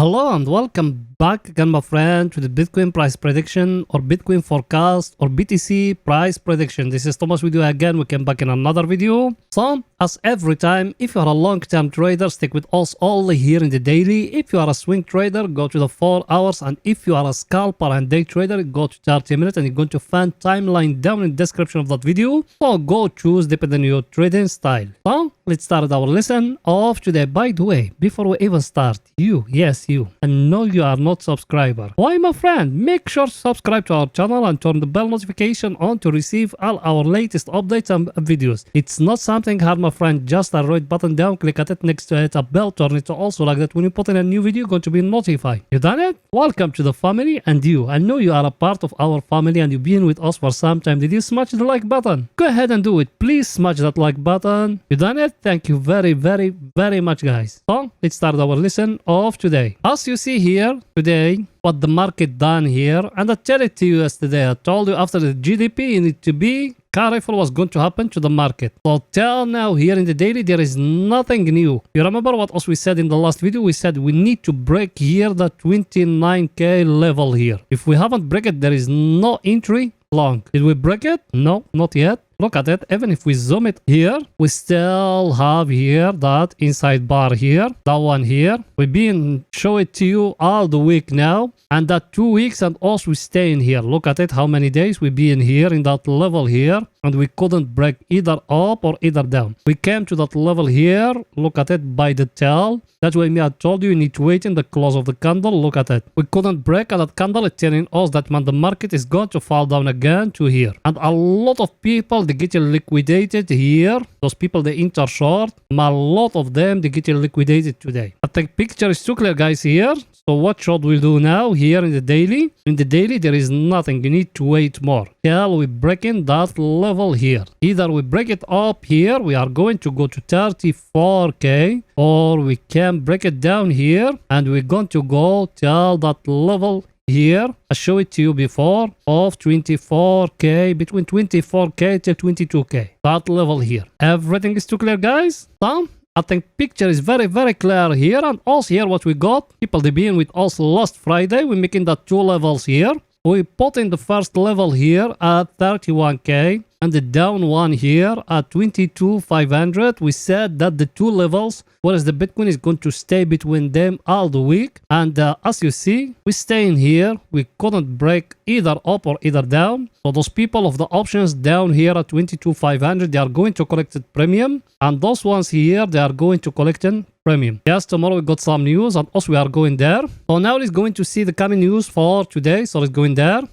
Hello and welcome back again, my friend, to the Bitcoin price prediction or Bitcoin forecast or BTC price prediction. This is Thomas with you again. We came back in another video. So, as every time, if you are a long-term trader, stick with us only here in the daily. If you are a swing trader, go to the 4 hours. And if you are a scalper and day trader, go to 30 minutes and you're going to find timeline down in the description of that video. So, go choose depending on your trading style. So, let's start our lesson of today. By the way, before we even start, yes, you, and no, you are not subscriber. Why, my friend? Make sure to subscribe to our channel and turn the bell notification on to receive all our latest updates and videos. It's not something hard, my friend. Just a red button down, click at it, next to it a bell, turn it to also like that when you put in a new video, you're going to be notified. You done it? Welcome to the family. And you, I know you are a part of our family and you've been with us for some time. Did you smash the like button? Go ahead and do it. Please smash that like button. You done it? Thank you very much, guys. So let's start our lesson of today. As you see here today, what the market done here, and I tell it to you yesterday. I told you after the GDP you need to be careful what's going to happen to the market. So till now here in the daily there is nothing new. You remember what else we said in the last video? We said we need to break here the 29k level here. If we haven't break it, there is no entry long. Did we break it? No, not yet. Look at it. Even if we zoom it here, we still have here that inside bar here, that one here. We've been show it to you all the week now, and that 2 weeks, and also we stay in here. Look at it, how many days we be in here in that level here, and we couldn't break either up or either down. We came to that level here. Look at it by the tail. That's why I told you need to wait in the close of the candle. Look at it. We couldn't break, and that candle is telling us that man, the market is going to fall down again to here. And a lot of people, they get liquidated here. Those people, they enter short. A lot of them, they get liquidated today. I think picture is too clear, guys, here. So what should we do now here in the daily? In the daily, there is nothing. You need to wait more till we break in that level here. Either we break it up here, we are going to go to 34k, or we can break it down here and we're going to go till that level here. I show it to you before of 24k, between 24k till 22k. That level here. Everything is too clear, guys? So I think picture is very clear here. And also here what we got, people they been with us last Friday. We're making that 2 levels here. We put in the first level here at 31k and the down one here at 22,500. We said that the 2 levels, whereas the Bitcoin is going to stay between them all the week. And as you see, we stay in here. We couldn't break either up or either down. So those people of the options down here at 22,500, they are going to collect it premium. And those ones here, they are going to collect it premium. Yes, tomorrow we got some news and also we are going there. So now let's going to see the coming news for today. So let's go in there.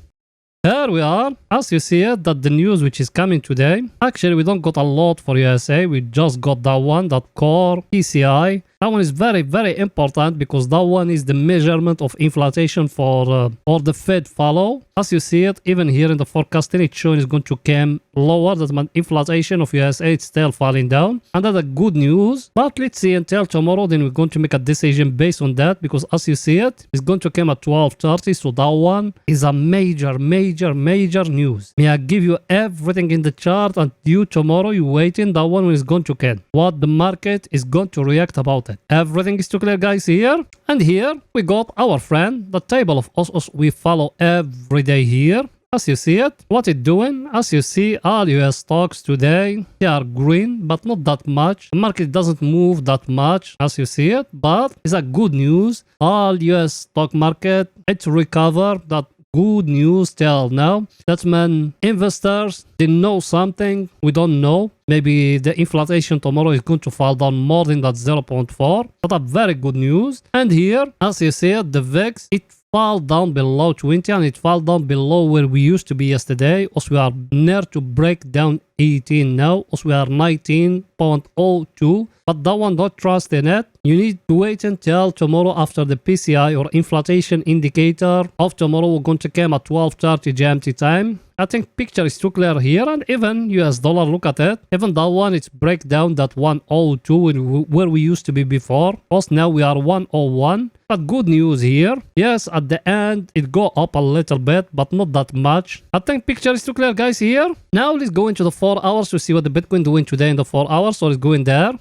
Here we are. As you see it, that the news which is coming today. Actually, we don't got a lot for USA. We just got that one, that core PCI. That one is very important because that one is the measurement of inflation for the Fed follow. As you see it, even here in the forecasting, it's showing it's going to come lower. That means inflation of USA is still falling down. And that's a good news. But let's see until tomorrow, then we're going to make a decision based on that because as you see it, it's going to come at 12:30. So that one is a major news. May I give you everything in the chart and you tomorrow, you waiting, that one is going to come. What the market is going to react about it. Everything is too clear, guys, here. And here we got our friend, the table of us we follow every day here. As you see it, what it doing? As you see, all US stocks today, they are green, but not that much. The market doesn't move that much, as you see it, but it's a good news. All US stock market, it's recovered. That good news till now. That means investors, they know something we don't know. Maybe the inflation tomorrow is going to fall down more than that 0.4. That's a very good news. And here, as you see it, the VIX, it fall down below 20 and it fall down below where we used to be yesterday. Also, we are near to break down 18 now. Also, we are 19.02. But that one, don't trust in it. You need to wait until tomorrow after the PCI or inflation indicator of tomorrow. We're going to come at 12:30 GMT time. I think picture is too clear here, and even US dollar, look at it. Even that one, it's break down that 102 where we used to be before. Also now we are 101. But good news here. Yes, at the end, it go up a little bit, but not that much. I think picture is too clear, guys, here. Now let's go into the 4 hours to see what the Bitcoin doing today in the 4 hours. So let's go in there.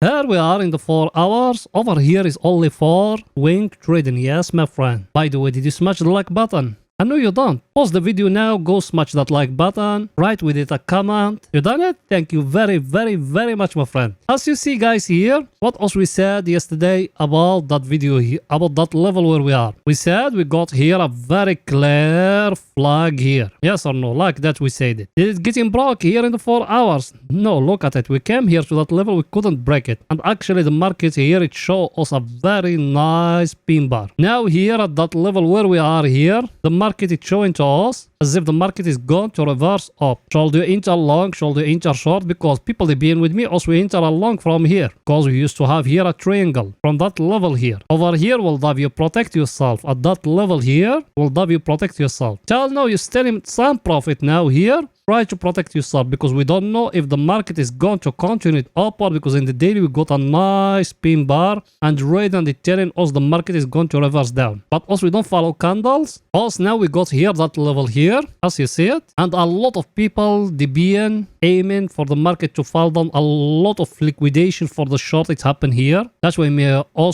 Here we are in the 4 hours. Over here is only 4 swing trading. Yes, my friend. By the way, did you smash the like button? I know you don't. Pause the video now, go smash that like button, write with it a comment. You done it? Thank you very, very, very much, my friend. As you see, guys, here, what else we said yesterday about that video here, about that level where we are. We said we got here a very clear flag here. Yes or no? Like that we said it. Did it getting broke here in the 4 hours? No, look at it. We came here to that level, we couldn't break it. And actually the market here, it showed us a very nice pin bar. Now here at that level where we are here, the market is showing to us as if the market is going to reverse up. Should you enter long? Should you enter short? Because people they been with me also enter along from here. Because we used to have here a triangle from that level here. Over here will have you protect yourself. At that level here will have you protect yourself. Till now you're still in some profit now here. Try to protect yourself because we don't know if the market is going to continue upward, because in the daily we got a nice pin bar and right and it telling us the market is going to reverse down. But also we don't follow candles. Also now we got here that level here as you see it, and a lot of people they been aiming for the market to fall down. A lot of liquidation for the short it's happened here. That's why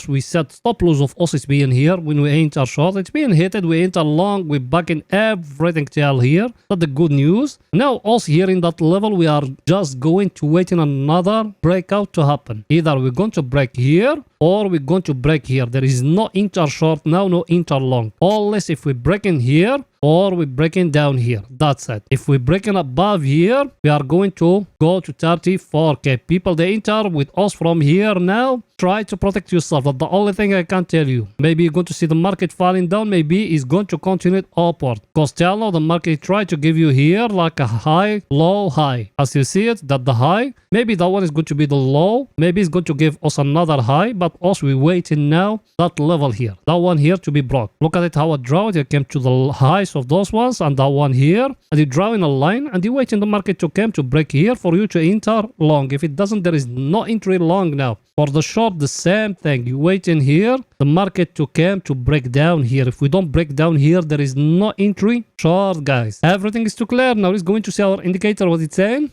we said stop loss of us is being here when we enter short. It's being hit, we enter long, we back in everything till here. That's the good news. Now also here in that level we are just going to wait in another breakout to happen. Either we're going to break here or we're going to break here. There is no enter short now, no enter long. Unless if we break in here or we breaking down here. That's it. If we breaking above here, we are going to go to 34k. People they enter with us from here now. Try to protect yourself. That's the only thing I can tell you. Maybe you're going to see the market falling down. Maybe it's going to continue upward. Because till now the market try to give you here like a high, low, high. As you see it, that the high. Maybe that one is going to be the low. Maybe it's going to give us another high. But also we waiting now that level here. That one here to be broke. Look at it how it draw it. It came to the highs of those ones and that one here. And you draw in a line and you waiting the market to come to break here for you to enter long. If it doesn't, there is no entry long now. For the short, the same thing. You wait in here, the market to come to break down here. If we don't break down here, there is no entry short, guys. Everything is too clear. Now let's go into see our indicator, what it's saying.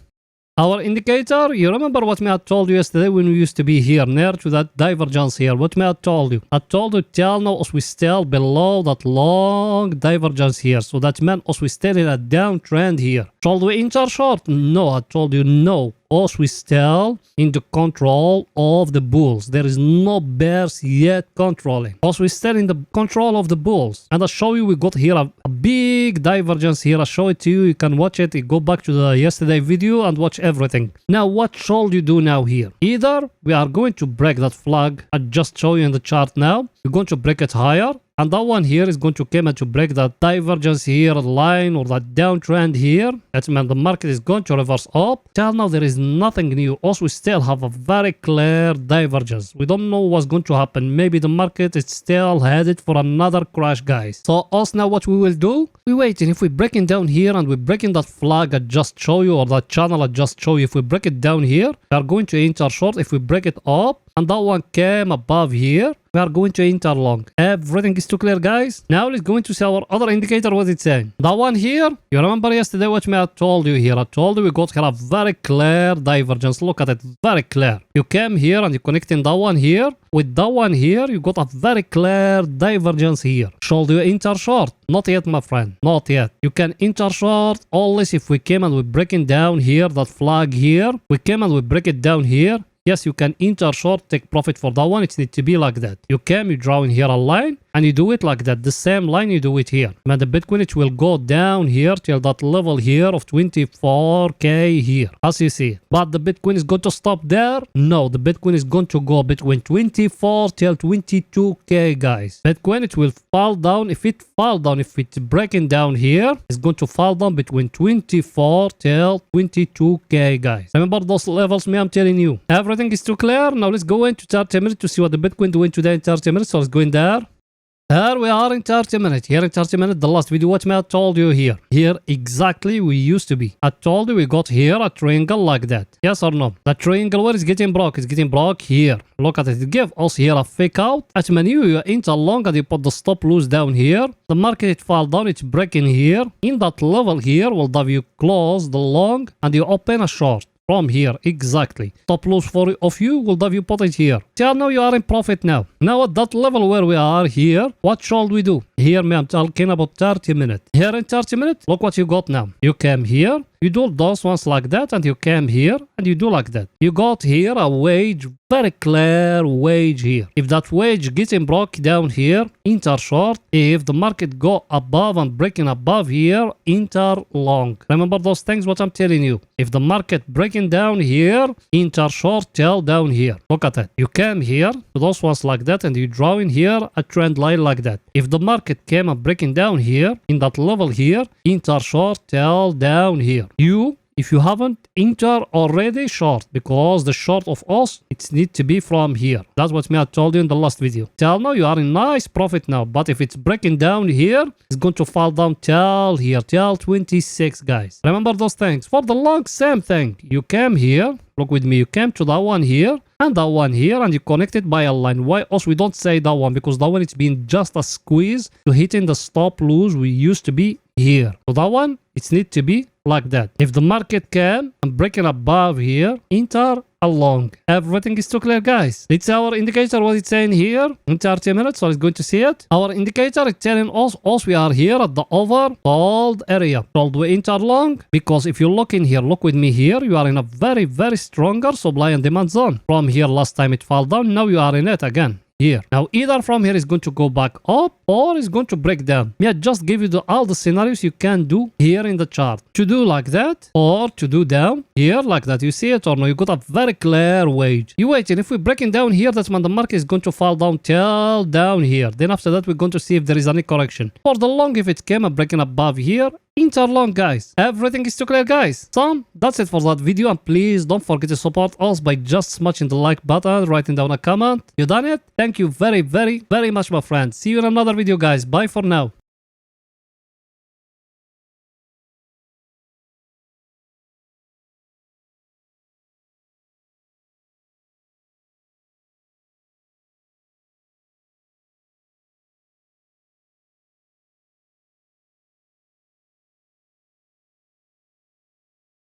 Our indicator, you remember what me I told you yesterday when we used to be here near to that divergence here. What me I told you? I told you till now us we still below that long divergence here. So that meant us we still in a downtrend here. Should we enter short? No, I told you no. Us we still in the control of the bulls. There is no bears yet controlling. Us we still in the control of the bulls. And I show you we got here a big divergence here. I show it to you. You can watch it. You go back to the yesterday video and watch everything. Now what should you do now here? Either we are going to break that flag I just show you in the chart now. We're going to break it higher. And that one here is going to come and to break that divergence here line or that downtrend here. That means the market is going to reverse up. Till now there is nothing new. Also we still have a very clear divergence. We don't know what's going to happen. Maybe the market is still headed for another crash, guys. So us now what we will do? We waiting. If we breaking down here and we breaking that flag I just show you or that channel I just show you. If we break it down here, we are going to enter short. If we break it up and that one came above here, we are going to enter long. Everything is too clear, guys. Now let's go into see our other indicator, what it's saying. That one here, you remember yesterday what I told you here? I told you we got here a very clear divergence. Look at it, very clear. You came here and you connecting that one here with that one here. You got a very clear divergence here. Should you enter short? Not yet, my friend. Not yet. You can enter short unless if we came and we breaking down here, that flag here. We came and we break it down here. Yes, you can enter short, take profit for that one. It needs to be like that. You came, you draw in here a line, and you do it like that. The same line, you do it here. And the Bitcoin, it will go down here till that level here of 24k here, as you see. But the Bitcoin is going to stop there? No, the Bitcoin is going to go between 24 till 22k, guys. Bitcoin, it will fall down. If it fall down, if it's breaking down here, it's going to fall down between 24 till 22k, guys. Remember those levels, me, I'm telling you. Everything is too clear. Now let's go into 30 minutes to see what the Bitcoin doing today in 30 minutes. So let's go in there. Here we are in 30 minutes. Here in 30 minutes, the last video what I told you here. Here exactly we used to be. I told you we got here a triangle like that. Yes or no? The triangle where is getting broke? It's getting broke here. Look at it. It gave us here a fake out. At menu you enter long and you put the stop loss down here. The market it fall down. It's breaking here. In that level here will have you close the long and you open a short. from here. Exactly. Stop loss for of you will have you put it here. So now you are in profit now. Now at that level where we are here, what shall we do? Here me I'm talking about 30 minutes. Here in 30 minutes, look what you got now. You came here, you do those ones like that, and you came here and you do like that. You got here a wage, very clear wage here. If that wage getting broke down here, enter short. If the market go above and breaking above here, enter long. Remember those things what I'm telling you. If the market breaking down here, enter short, tell down here. Look at it. You came here to those ones like that and you draw in here a trend line like that. If the market came and breaking down here in that level here, enter short, tell down here. If you haven't, enter already short, because the short of us, it needs to be from here. That's what me I told you in the last video. Till now, you are in nice profit now, but if it's breaking down here, it's going to fall down till here, till 26, guys. Remember those things. For the long, same thing. You came here, look with me, you came to that one here, and that one here, and you connected by a line. Why else we don't say that one? Because that one, it's been just a squeeze to hitting the stop loss we used to be here. So that one, it needs to be like that. If the market can and breaking above here, enter along. Everything is too clear, guys. It's our indicator what it's saying here in 30 minutes, so it's going to see it. Our indicator is telling us we are here at the oversold area. Should we enter long? Because if you look in here, look with me here, you are in a very, very stronger supply and demand zone. From here, last time it fell down, now you are in it again. Here. Now, either from here is going to go back up or is going to break down. Yeah, just give you all the scenarios you can do here in the chart. To do like that or to do down here like that. You see it or no? You got a very clear wage. You wait, and if we're breaking down here, that's when the market is going to fall down till down here. Then after that, we're going to see if there is any correction. For the long, if it came and breaking above here, enter long, guys. Everything is too clear, guys. So that's it for that video, and please don't forget to support us by just smashing the like button, writing down a comment. You done it? Thank you very, very, very much, my friends. See you in another video, guys. Bye for now.